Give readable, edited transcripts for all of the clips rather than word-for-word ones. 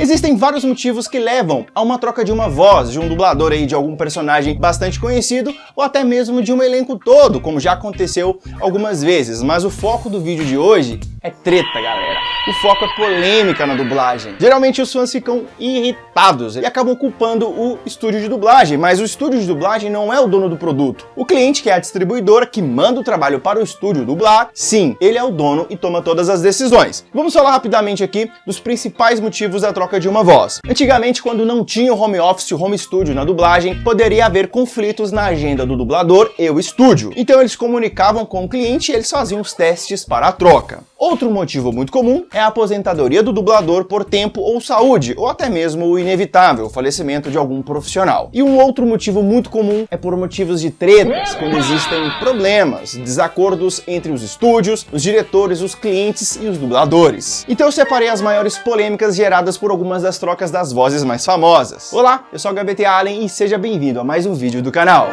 Existem vários motivos que levam a uma troca de uma voz, de um dublador aí de algum personagem bastante conhecido, ou até mesmo de um elenco todo, como já aconteceu algumas vezes, mas o foco do vídeo de hoje é treta, galera. O foco é polêmica na dublagem. Geralmente os fãs ficam irritados e acabam culpando o estúdio de dublagem, mas o estúdio de dublagem não é o dono do produto. O cliente, que é a distribuidora que manda o trabalho para o estúdio dublar, sim, ele é o dono e toma todas as decisões. Vamos falar rapidamente aqui dos principais motivos da troca de uma voz. Antigamente, quando não tinha o home office, o home studio na dublagem, poderia haver conflitos na agenda do dublador e o estúdio. Então eles comunicavam com o cliente e eles faziam os testes para a troca. Outro motivo muito comum é a aposentadoria do dublador por tempo ou saúde, ou até mesmo o inevitável, o falecimento de algum profissional. E um outro motivo muito comum é por motivos de tretas, quando existem problemas, desacordos entre os estúdios, os diretores, os clientes e os dubladores. Então eu separei as maiores polêmicas geradas por algumas das trocas das vozes mais famosas. Olá, eu sou o HBT Allen e seja bem-vindo a mais um vídeo do canal.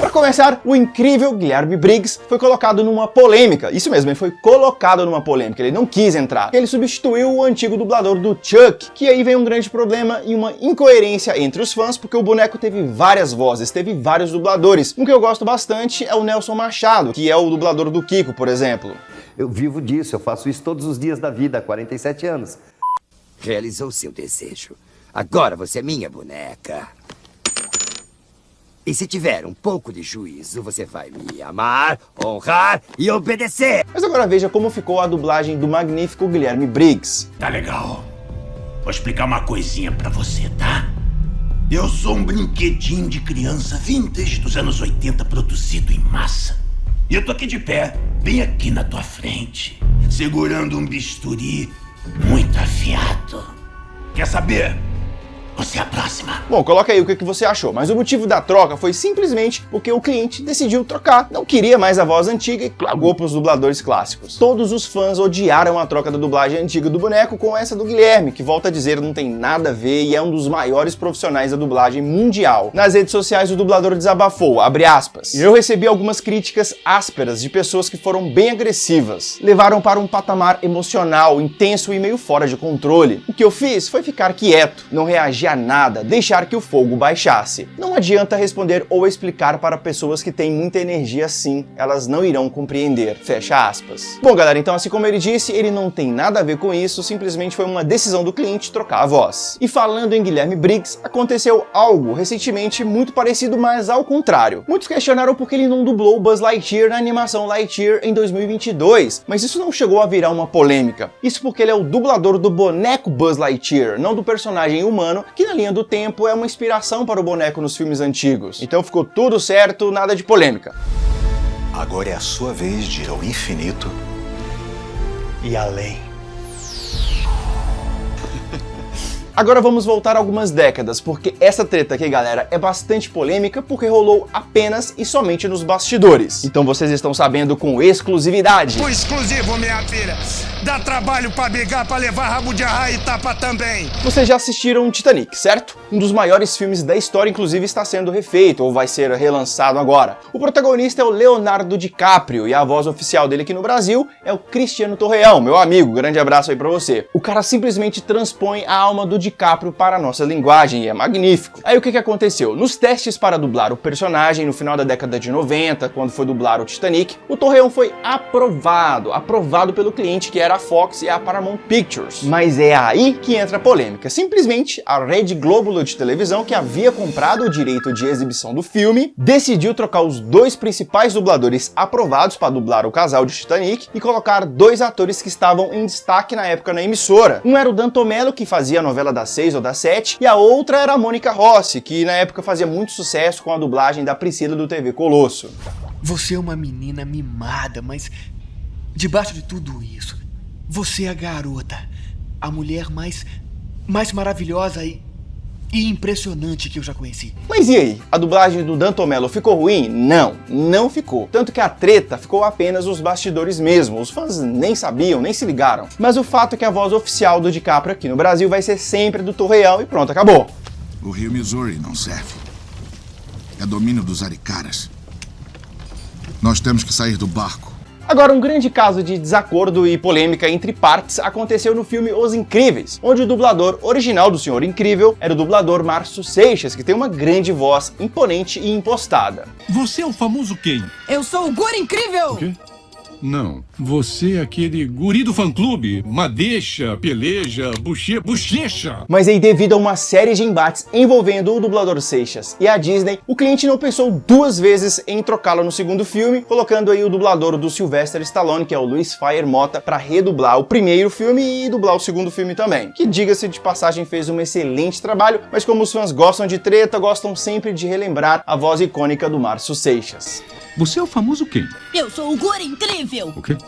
Para começar, o incrível Guilherme Briggs foi colocado numa polêmica. Isso mesmo, ele foi colocado numa polêmica, ele não quis entrar. Ele substituiu o antigo dublador do Chuck, que aí vem um grande problema e uma incoerência entre os fãs, porque o boneco teve várias vozes, teve vários dubladores. Um que eu gosto bastante é o Nelson Machado, que é o dublador do Kiko, por exemplo. Eu vivo disso, eu faço isso todos os dias da vida, há 47 anos. Realizou seu desejo. Agora você é minha boneca. E se tiver um pouco de juízo, você vai me amar, honrar e obedecer. Mas agora veja como ficou a dublagem do magnífico Guilherme Briggs. Tá legal. Vou explicar uma coisinha pra você, tá? Eu sou um brinquedinho de criança vintage dos anos 80 produzido em massa. E eu tô aqui de pé, bem aqui na tua frente, segurando um bisturi muito afiado. Quer saber? Você é a próxima. Bom, coloca aí o que você achou, mas o motivo da troca foi simplesmente porque o cliente decidiu trocar. Não queria mais a voz antiga e cagou pros dubladores clássicos. Todos os fãs odiaram a troca da dublagem antiga do boneco com essa do Guilherme, que, volta a dizer, não tem nada a ver e é um dos maiores profissionais da dublagem mundial. Nas redes sociais o dublador desabafou, abre aspas, e eu recebi algumas críticas ásperas de pessoas que foram bem agressivas. Levaram para um patamar emocional, intenso e meio fora de controle. O que eu fiz foi ficar quieto, não reagir a nada, deixar que o fogo baixasse. Não adianta responder ou explicar para pessoas que têm muita energia assim, elas não irão compreender. Fecha aspas. Bom, galera, então assim como ele disse, ele não tem nada a ver com isso, simplesmente foi uma decisão do cliente trocar a voz. E falando em Guilherme Briggs, aconteceu algo recentemente muito parecido, mas ao contrário. Muitos questionaram por que ele não dublou o Buzz Lightyear na animação Lightyear em 2022, mas isso não chegou a virar uma polêmica. Isso porque ele é o dublador do boneco Buzz Lightyear, não do personagem humano, que na linha do tempo é uma inspiração para o boneco nos filmes antigos. Então ficou tudo certo, nada de polêmica. Agora é a sua vez de ir ao infinito e além. Agora vamos voltar algumas décadas, porque essa treta aqui, galera, é bastante polêmica porque rolou apenas e somente nos bastidores. Então vocês estão sabendo com exclusividade. O exclusivo, minha filha. Dá trabalho pra brigar, pra levar rabo de arraia e tapa também. Vocês já assistiram Titanic, certo? Um dos maiores filmes da história, inclusive, está sendo refeito ou vai ser relançado agora. O protagonista é o Leonardo DiCaprio e a voz oficial dele aqui no Brasil é o Cristiano Torreão, meu amigo, grande abraço aí pra você. O cara simplesmente transpõe a alma do DiCaprio para a nossa linguagem e é magnífico. Aí o que aconteceu? Nos testes para dublar o personagem no final da década de 90, quando foi dublar o Titanic, o Torreão foi aprovado pelo cliente, que era a Fox e a Paramount Pictures. Mas é aí que entra a polêmica. Simplesmente a Rede Globo de televisão, que havia comprado o direito de exibição do filme, decidiu trocar os dois principais dubladores aprovados para dublar o casal de Titanic e colocar dois atores que estavam em destaque na época na emissora. Um era o Danton Mello, que fazia a novela das 6 ou das 7, e a outra era a Mônica Rossi, que na época fazia muito sucesso com a dublagem da Priscila do TV Colosso. Você é uma menina mimada, mas debaixo de tudo isso, você é a garota, a mulher mais maravilhosa e impressionante que eu já conheci. Mas e aí? A dublagem do Danton Mello ficou ruim? Não ficou. Tanto que a treta ficou apenas os bastidores mesmo. Os fãs nem sabiam, nem se ligaram. Mas o fato é que a voz oficial do DiCaprio aqui no Brasil vai ser sempre do Torreão e pronto, acabou. O rio Missouri não serve. É domínio dos Aricaras. Nós temos que sair do barco. Agora, um grande caso de desacordo e polêmica entre partes aconteceu no filme Os Incríveis, onde o dublador original do Senhor Incrível era o dublador Márcio Seixas, que tem uma grande voz imponente e impostada. Você é o famoso quem? Eu sou o Guri Incrível! O quê? Não. Você é aquele guri do fã-clube. Madeixa, peleja, bochecha. Mas aí, devido a uma série de embates envolvendo o dublador Seixas e a Disney, o cliente não pensou duas vezes em trocá-lo no segundo filme, colocando aí o dublador do Sylvester Stallone, que é o Luiz Fire Motta, para redublar o primeiro filme e dublar o segundo filme também. Que, diga-se de passagem, fez um excelente trabalho, mas como os fãs gostam de treta, gostam sempre de relembrar a voz icônica do Márcio Seixas. Você é o famoso quem? Eu sou o Guri Incrível! O quê?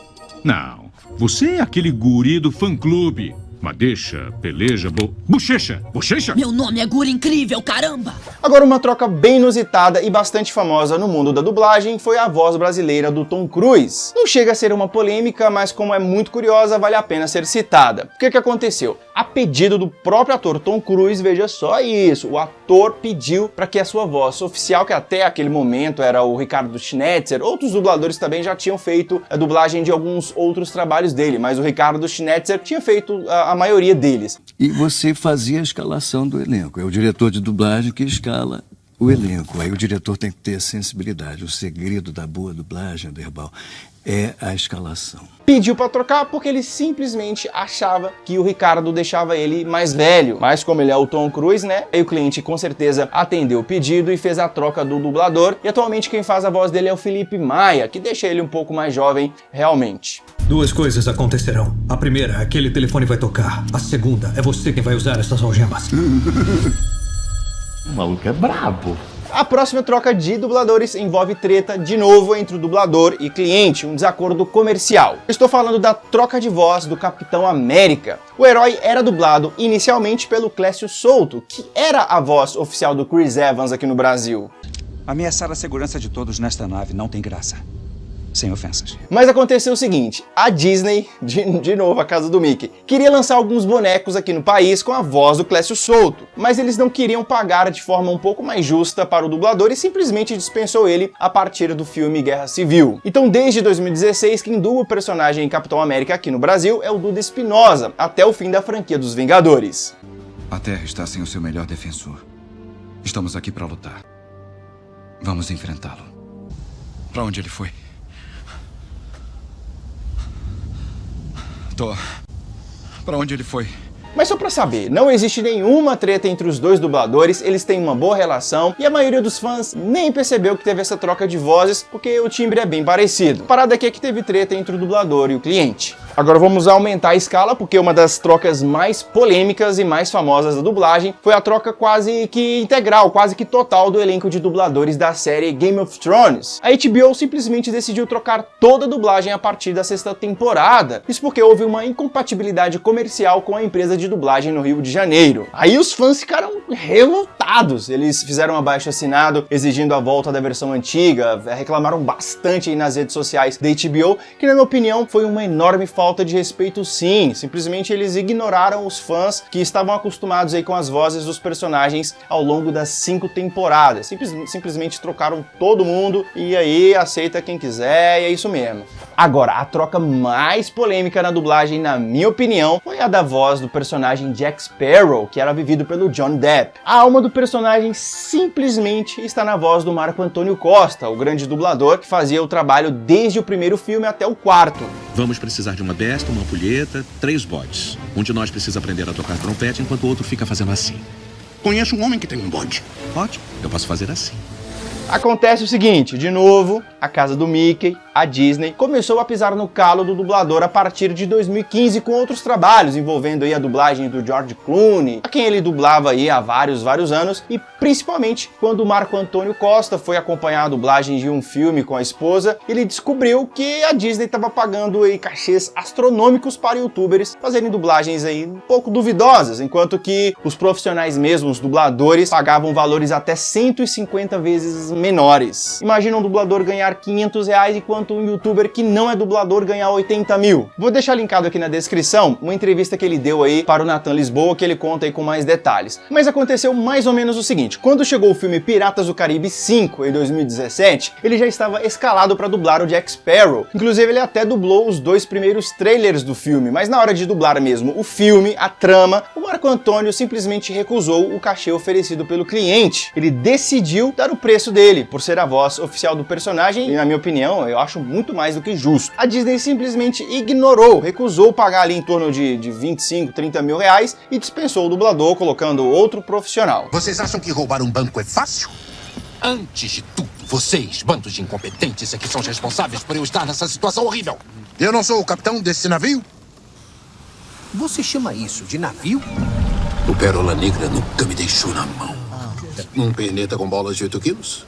Não. Você é aquele guri do fã-clube. Madeixa, peleja, bochecha. Bochecha? Meu nome é Guri Incrível, caramba! Agora, uma troca bem inusitada e bastante famosa no mundo da dublagem foi a voz brasileira do Tom Cruise. Não chega a ser uma polêmica, mas como é muito curiosa, vale a pena ser citada. O que aconteceu? A pedido do próprio ator Tom Cruise, veja só isso, o ator pediu para que a sua voz oficial, que até aquele momento era o Ricardo Schnetzer, outros dubladores também já tinham feito a dublagem de alguns outros trabalhos dele, mas o Ricardo Schnetzer tinha feito a maioria deles. E você fazia a escalação do elenco, é o diretor de dublagem que escala o elenco, aí o diretor tem que ter sensibilidade, o segredo da boa dublagem, Derbal, é a escalação. Pediu para trocar porque ele simplesmente achava que o Ricardo deixava ele mais velho. Mas como ele é o Tom Cruise, né? Aí o cliente com certeza atendeu o pedido e fez a troca do dublador. E atualmente quem faz a voz dele é o Felipe Maia, que deixa ele um pouco mais jovem realmente. Duas coisas acontecerão. A primeira, aquele telefone vai tocar. A segunda, é você quem vai usar essas algemas. O maluco é brabo. A próxima troca de dubladores envolve treta de novo entre o dublador e cliente, um desacordo comercial. Estou falando da troca de voz do Capitão América. O herói era dublado inicialmente pelo Clécio Souto, que era a voz oficial do Chris Evans aqui no Brasil. Ameaçar a segurança de todos nesta nave não tem graça. Sem ofensas. Mas aconteceu o seguinte, a Disney, de novo a casa do Mickey, queria lançar alguns bonecos aqui no país com a voz do Clécio Souto, mas eles não queriam pagar de forma um pouco mais justa para o dublador e simplesmente dispensou ele a partir do filme Guerra Civil. Então desde 2016, quem dubla o personagem Capitão América aqui no Brasil é o Duda Espinosa, até o fim da franquia dos Vingadores. A Terra está sem o seu melhor defensor. Estamos aqui para lutar. Vamos enfrentá-lo. Para onde ele foi? Para onde ele foi? Mas só pra saber, não existe nenhuma treta entre os dois dubladores, eles têm uma boa relação e a maioria dos fãs nem percebeu que teve essa troca de vozes porque o timbre é bem parecido. A parada aqui é que teve treta entre o dublador e o cliente. Agora vamos aumentar a escala porque uma das trocas mais polêmicas e mais famosas da dublagem foi a troca quase que integral, quase que total do elenco de dubladores da série Game of Thrones. A HBO simplesmente decidiu trocar toda a dublagem a partir da sexta temporada. Isso porque houve uma incompatibilidade comercial com a empresa de dublagem no Rio de Janeiro. Aí os fãs ficaram revoltados. Eles fizeram um abaixo-assinado exigindo a volta da versão antiga, reclamaram bastante aí nas redes sociais da HBO, que na minha opinião foi uma enorme falta de respeito sim. Simplesmente eles ignoraram os fãs que estavam acostumados aí com as vozes dos personagens ao longo das 5 temporadas. Simplesmente trocaram todo mundo e aí aceita quem quiser e é isso mesmo. Agora, a troca mais polêmica na dublagem, na minha opinião, foi a da voz do personagem Jack Sparrow, que era vivido pelo John Depp. A alma do personagem simplesmente está na voz do Marco Antônio Costa, o grande dublador que fazia o trabalho desde o primeiro filme até o 4º. Vamos precisar de uma besta, uma ampulheta, 3 bodes. Um de nós precisa aprender a tocar trompete, enquanto o outro fica fazendo assim. Conheço um homem que tem um bode. Ótimo, eu posso fazer assim. Acontece o seguinte, de novo, a casa do Mickey, a Disney, começou a pisar no calo do dublador a partir de 2015 com outros trabalhos, envolvendo aí a dublagem do George Clooney, a quem ele dublava aí há vários anos, e principalmente quando o Marco Antônio Costa foi acompanhar a dublagem de um filme com a esposa, ele descobriu que a Disney estava pagando aí cachês astronômicos para youtubers fazerem dublagens aí um pouco duvidosas, enquanto que os profissionais mesmos, os dubladores, pagavam valores até 150 vezes menores. Imagina um dublador ganhar R$500 enquanto quanto um youtuber que não é dublador ganhar 80 mil? Vou deixar linkado aqui na descrição uma entrevista que ele deu aí para o Nathan Lisboa, que ele conta aí com mais detalhes. Mas aconteceu mais ou menos o seguinte: quando chegou o filme Piratas do Caribe 5 em 2017, ele já estava escalado para dublar o Jack Sparrow. Inclusive ele até dublou os 2 primeiros trailers do filme, mas na hora de dublar mesmo o filme, a trama, o Marco Antônio simplesmente recusou o cachê oferecido pelo cliente. Ele decidiu dar o preço dele por ser a voz oficial do personagem e, na minha opinião, eu acho muito mais do que justo. A Disney simplesmente ignorou, recusou pagar ali em torno de 25, 30 mil reais e dispensou o dublador, colocando outro profissional. Vocês acham que roubar um banco é fácil? Antes de tudo, vocês, bandos de incompetentes, é que são os responsáveis por eu estar nessa situação horrível. Eu não sou o capitão desse navio? Você chama isso de navio? O Pérola Negra nunca me deixou na mão. Um perneta com bolas de 8 quilos?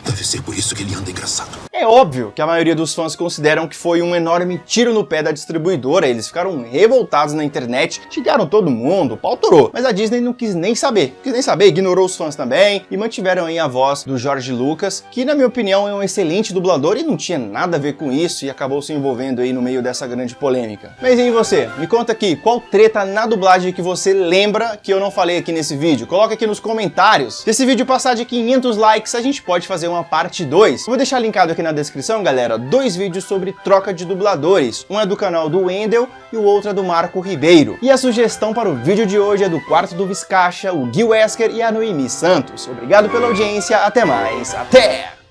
Deve ser por isso que ele anda engraçado. É óbvio que a maioria dos fãs consideram que foi um enorme tiro no pé da distribuidora, eles ficaram revoltados na internet, xingaram todo mundo, o pau torou. Mas a Disney não quis nem saber, ignorou os fãs também e mantiveram aí a voz do Jorge Lucas, que na minha opinião é um excelente dublador e não tinha nada a ver com isso e acabou se envolvendo aí no meio dessa grande polêmica. Mas e você? Me conta aqui, qual treta na dublagem que você lembra que eu não falei aqui nesse vídeo? Coloca aqui nos comentários. Se esse vídeo passar de 500 likes, a gente pode fazer uma parte 2. Vou deixar linkado aqui na descrição, galera, 2 vídeos sobre troca de dubladores. Um é do canal do Wendel e o outro é do Marco Ribeiro. E a sugestão para o vídeo de hoje é do Quarto do Viscacha, o Gui Wesker e a Noemi Santos. Obrigado pela audiência, até mais, até!